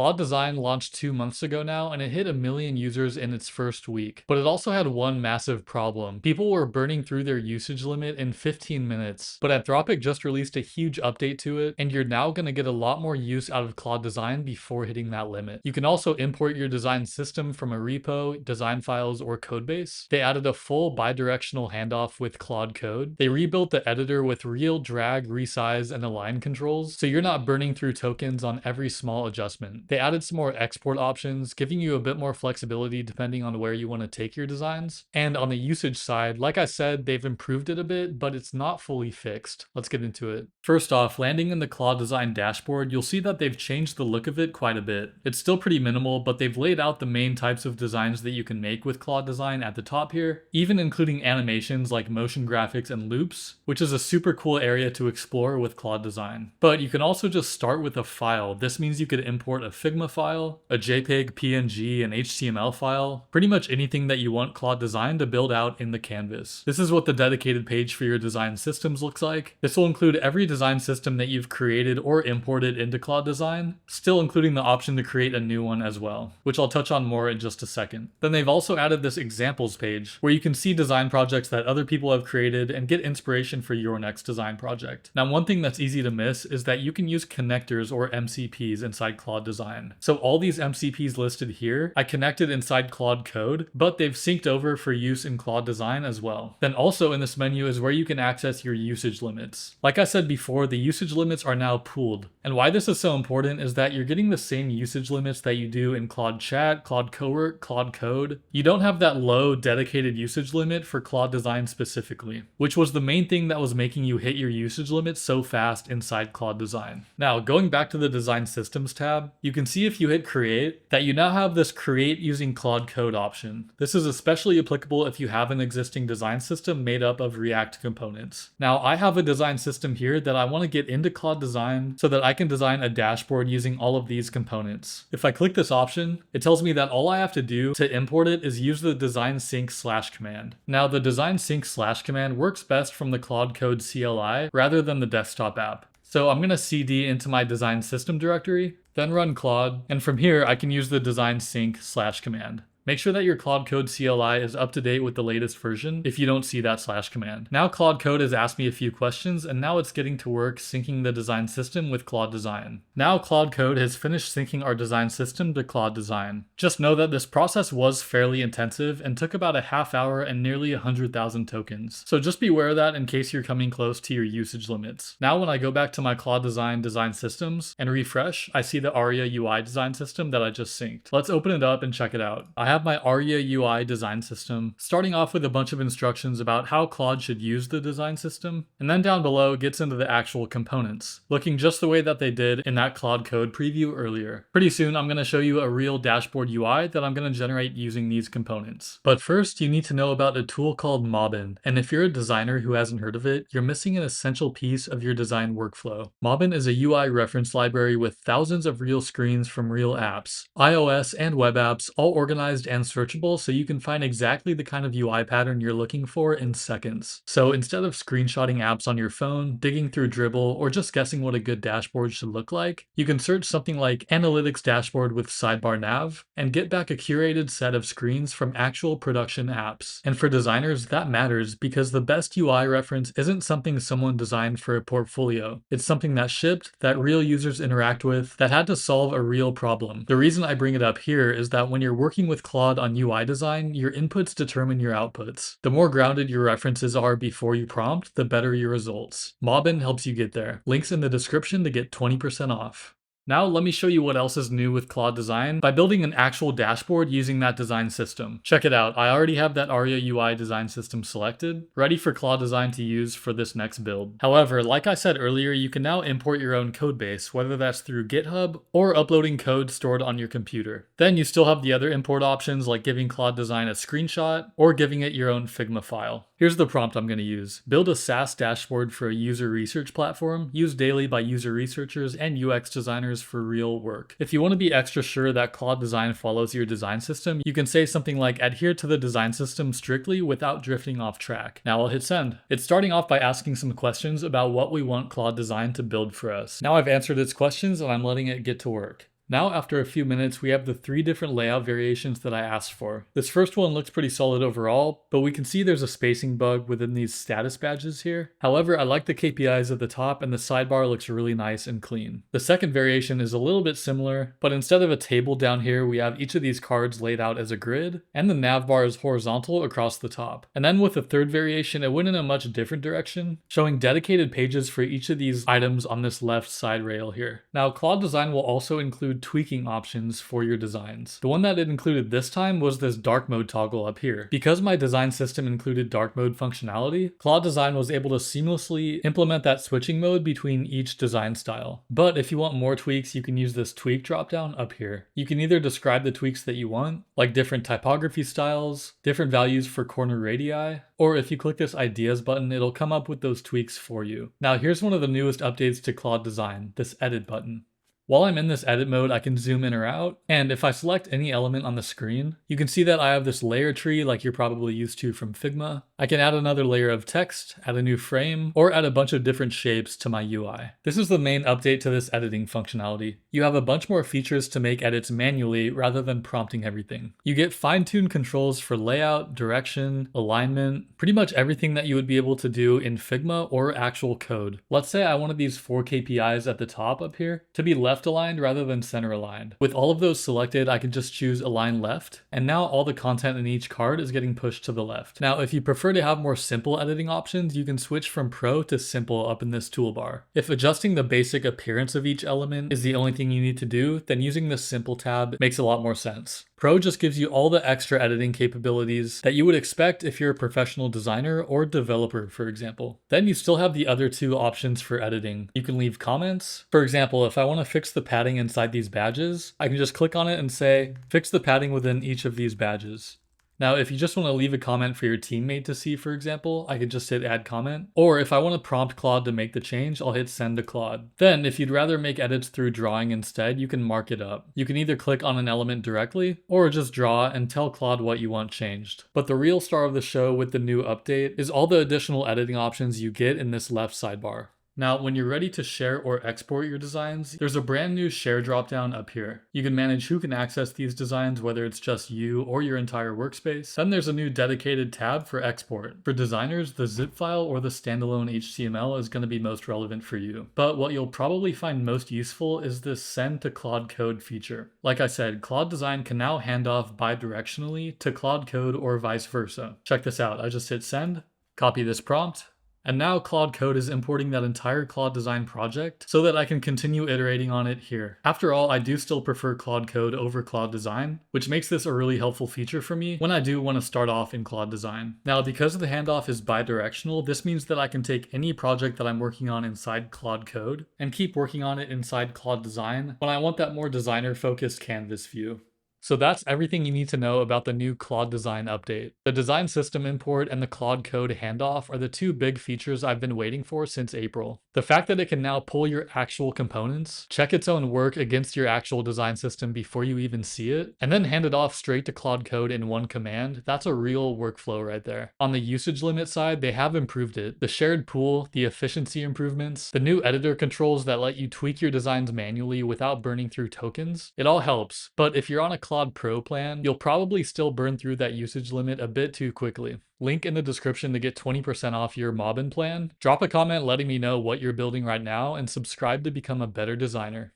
Claude Design launched 2 months ago now, and it hit 1 million users in its first week. But it also had one massive problem. People were burning through their usage limit in 15 minutes. But Anthropic just released a huge update to it, and you're now going to get a lot more use out of Claude Design before hitting that limit. You can also import your design system from a repo, design files, or codebase. They added a full bidirectional handoff with Claude Code. They rebuilt the editor with real drag, resize, and align controls, so you're not burning through tokens on every small adjustment. They added some more export options, giving you a bit more flexibility depending on where you want to take your designs. And on the usage side, like I said, they've improved it a bit, but it's not fully fixed. Let's get into it. First off, landing in the Claude Design dashboard, you'll see that they've changed the look of it quite a bit. It's still pretty minimal, but they've laid out the main types of designs that you can make with Claude Design at the top here, even including animations like motion graphics and loops, which is a super cool area to explore with Claude Design. But you can also just start with a file. This means you could import a Figma file, a JPEG, PNG, and HTML file, pretty much anything that you want Claude Design to build out in the canvas. This is what the dedicated page for your design systems looks like. This will include every design system that you've created or imported into Claude Design, still including the option to create a new one as well, which I'll touch on more in just a second. Then they've also added this examples page where you can see design projects that other people have created and get inspiration for your next design project. Now, one thing that's easy to miss is that you can use connectors or MCPs inside Claude Design. So all these MCPs listed here, I connected inside Claude Code, but they've synced over for use in Claude Design as well. Then also in this menu is where you can access your usage limits. Like I said before, the usage limits are now pooled. And why this is so important is that you're getting the same usage limits that you do in Claude Chat, Claude Cowork, Claude Code. You don't have that low dedicated usage limit for Claude Design specifically, which was the main thing that was making you hit your usage limit so fast inside Claude Design. Now, going back to the Design Systems tab, you can see if you hit Create that you now have this Create using Claude Code option. This is especially applicable if you have an existing design system made up of React components. Now, I have a design system here that I want to get into Claude Design so that I can design a dashboard using all of these components. If I click this option, it tells me that all I have to do to import it is use the design sync / command. Now, the design sync / command works best from the Claude Code CLI rather than the desktop app. So I'm going to cd into my design system directory, then run Claude, and from here I can use the design sync / command. Make sure that your Claude Code CLI is up to date with the latest version if you don't see that / command. Now Claude Code has asked me a few questions, and now it's getting to work syncing the design system with Claude Design. Now Claude Code has finished syncing our design system to Claude Design. Just know that this process was fairly intensive and took about a half hour and nearly 100,000 tokens. So just be aware of that in case you're coming close to your usage limits. Now when I go back to my Claude Design design systems and refresh, I see the Aria UI design system that I just synced. Let's open it up and check it out. I have my Aria UI design system, starting off with a bunch of instructions about how Claude should use the design system, and then down below it gets into the actual components, looking just the way that they did in that Claude Code preview earlier. Pretty soon I'm going to show you a real dashboard UI that I'm going to generate using these components. But first you need to know about a tool called Mobbin, and if you're a designer who hasn't heard of it, you're missing an essential piece of your design workflow. Mobbin is a UI reference library with thousands of real screens from real apps, iOS and web apps, all organized and searchable so you can find exactly the kind of UI pattern you're looking for in seconds. So instead of screenshotting apps on your phone, digging through Dribbble, or just guessing what a good dashboard should look like, you can search something like Analytics Dashboard with Sidebar Nav and get back a curated set of screens from actual production apps. And for designers, that matters because the best UI reference isn't something someone designed for a portfolio. It's something that shipped, that real users interact with, that had to solve a real problem. The reason I bring it up here is that when you're working with Claude on UI design, your inputs determine your outputs. The more grounded your references are before you prompt, the better your results. Mobbin helps you get there. Links in the description to get 20% off. Now let me show you what else is new with Claude Design by building an actual dashboard using that design system. Check it out, I already have that Aria UI design system selected, ready for Claude Design to use for this next build. However, like I said earlier, you can now import your own code base, whether that's through GitHub or uploading code stored on your computer. Then you still have the other import options like giving Claude Design a screenshot or giving it your own Figma file. Here's the prompt I'm going to use. Build a SaaS dashboard for a user research platform used daily by user researchers and UX designers for real work. If you want to be extra sure that Claude Design follows your design system, you can say something like adhere to the design system strictly without drifting off track. Now I'll hit send. It's starting off by asking some questions about what we want Claude Design to build for us. Now I've answered its questions and I'm letting it get to work. Now after a few minutes, we have the 3 different layout variations that I asked for. This first one looks pretty solid overall, but we can see there's a spacing bug within these status badges here. However, I like the KPIs at the top and the sidebar looks really nice and clean. The second variation is a little bit similar, but instead of a table down here, we have each of these cards laid out as a grid, and the nav bar is horizontal across the top. And then with the third variation, it went in a much different direction, showing dedicated pages for each of these items on this left side rail here. Now, Claude Design will also include tweaking options for your designs. The one that it included this time was this dark mode toggle up here. Because my design system included dark mode functionality, Claude Design was able to seamlessly implement that switching mode between each design style. But if you want more tweaks, you can use this tweak dropdown up here. You can either describe the tweaks that you want, like different typography styles, different values for corner radii, or if you click this ideas button, it'll come up with those tweaks for you. Now here's one of the newest updates to Claude Design, this edit button. While I'm in this edit mode, I can zoom in or out, and if I select any element on the screen, you can see that I have this layer tree like you're probably used to from Figma. I can add another layer of text, add a new frame, or add a bunch of different shapes to my UI. This is the main update to this editing functionality. You have a bunch more features to make edits manually rather than prompting everything. You get fine-tuned controls for layout, direction, alignment, pretty much everything that you would be able to do in Figma or actual code. Let's say I wanted these 4 KPIs at the top up here to be left aligned rather than center aligned. With all of those selected, I can just choose align left, and now all the content in each card is getting pushed to the left. Now, if you prefer to have more simple editing options, you can switch from Pro to Simple up in this toolbar. If adjusting the basic appearance of each element is the only thing you need to do, then using the Simple tab makes a lot more sense. Pro just gives you all the extra editing capabilities that you would expect if you're a professional designer or developer, for example. Then you still have the other 2 options for editing. You can leave comments. For example, if I want to fix the padding inside these badges, I can just click on it and say, fix the padding within each of these badges. Now, if you just want to leave a comment for your teammate to see, for example, I could just hit add comment. Or if I want to prompt Claude to make the change, I'll hit send to Claude. Then, if you'd rather make edits through drawing instead, you can mark it up. You can either click on an element directly, or just draw and tell Claude what you want changed. But the real star of the show with the new update is all the additional editing options you get in this left sidebar. Now, when you're ready to share or export your designs, there's a brand new share dropdown up here. You can manage who can access these designs, whether it's just you or your entire workspace. Then there's a new dedicated tab for export. For designers, the zip file or the standalone HTML is going to be most relevant for you. But what you'll probably find most useful is this send to Claude Code feature. Like I said, Claude Design can now hand off bidirectionally to Claude Code or vice versa. Check this out. I just hit send, copy this prompt, and now Claude Code is importing that entire Claude Design project so that I can continue iterating on it here. After all, I do still prefer Claude Code over Claude Design, which makes this a really helpful feature for me when I do want to start off in Claude Design. Now, because the handoff is bidirectional, this means that I can take any project that I'm working on inside Claude Code and keep working on it inside Claude Design when I want that more designer-focused canvas view. So that's everything you need to know about the new Claude Design update. The design system import and the Claude Code handoff are the 2 big features I've been waiting for since April. The fact that it can now pull your actual components, check its own work against your actual design system before you even see it, and then hand it off straight to Claude Code in one command, that's a real workflow right there. On the usage limit side, they have improved it. The shared pool, the efficiency improvements, the new editor controls that let you tweak your designs manually without burning through tokens, it all helps. But if you're on a Claude Pro plan, you'll probably still burn through that usage limit a bit too quickly. Link in the description to get 20% off your Mobbin plan. Drop a comment letting me know what you're building right now and subscribe to become a better designer.